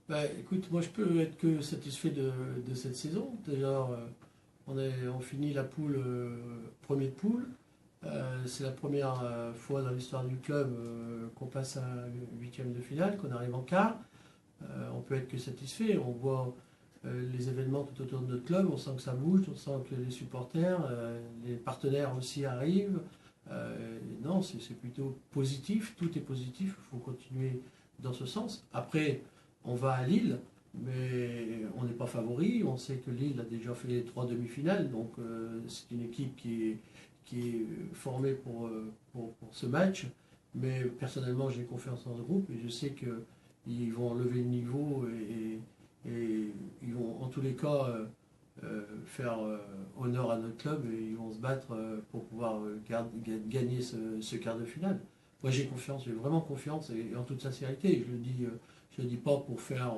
Bah, écoute, moi je peux être que satisfait de cette saison. Déjà, on finit la poule premier de poule. C'est la première fois dans l'histoire du club qu'on passe à huitième de finale, qu'on arrive en quart. On peut être que satisfait. On voit les événements tout autour de notre club, on sent que ça bouge, on sent que les supporters, les partenaires aussi arrivent. Non, c'est plutôt positif, tout est positif, il faut continuer dans ce sens. Après, on va à Lille, mais on n'est pas favori. On sait que Lille a déjà fait les trois demi-finales, donc c'est une équipe qui est formée pour ce match. Mais personnellement, j'ai confiance dans ce groupe et je sais qu'ils vont lever le niveau et ils vont en tous les cas faire honneur à notre club et ils vont se battre pour pouvoir gagner ce quart de finale. Moi j'ai confiance, j'ai vraiment confiance et en toute sincérité, je le dis pas pour faire,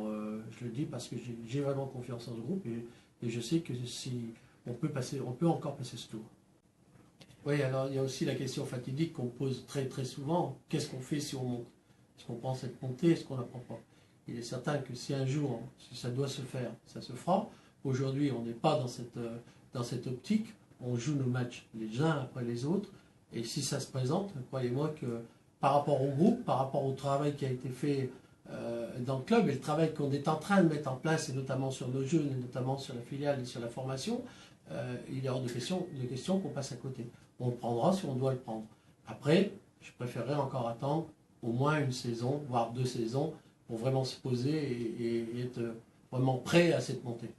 je le dis parce que j'ai vraiment confiance en ce groupe et je sais que si on peut encore passer ce tour. Oui, alors il y a aussi la question fatidique qu'on pose très très souvent. Qu'est-ce qu'on fait si on monte? Est-ce qu'on pense être monté? Est-ce qu'on n'apprend pas? Il est certain que si un jour, si ça doit se faire, ça se fera. Aujourd'hui, on n'est pas dans cette optique. On joue nos matchs les uns après les autres. Et si ça se présente, croyez-moi que par rapport au groupe, par rapport au travail qui a été fait dans le club et le travail qu'on est en train de mettre en place, et notamment sur nos jeunes, et notamment sur la filiale et sur la formation, il est hors de question qu'on passe à côté. On le prendra si on doit le prendre. Après, je préférerais encore attendre au moins une saison, voire deux saisons, pour vraiment se poser et être vraiment prêt à cette montée.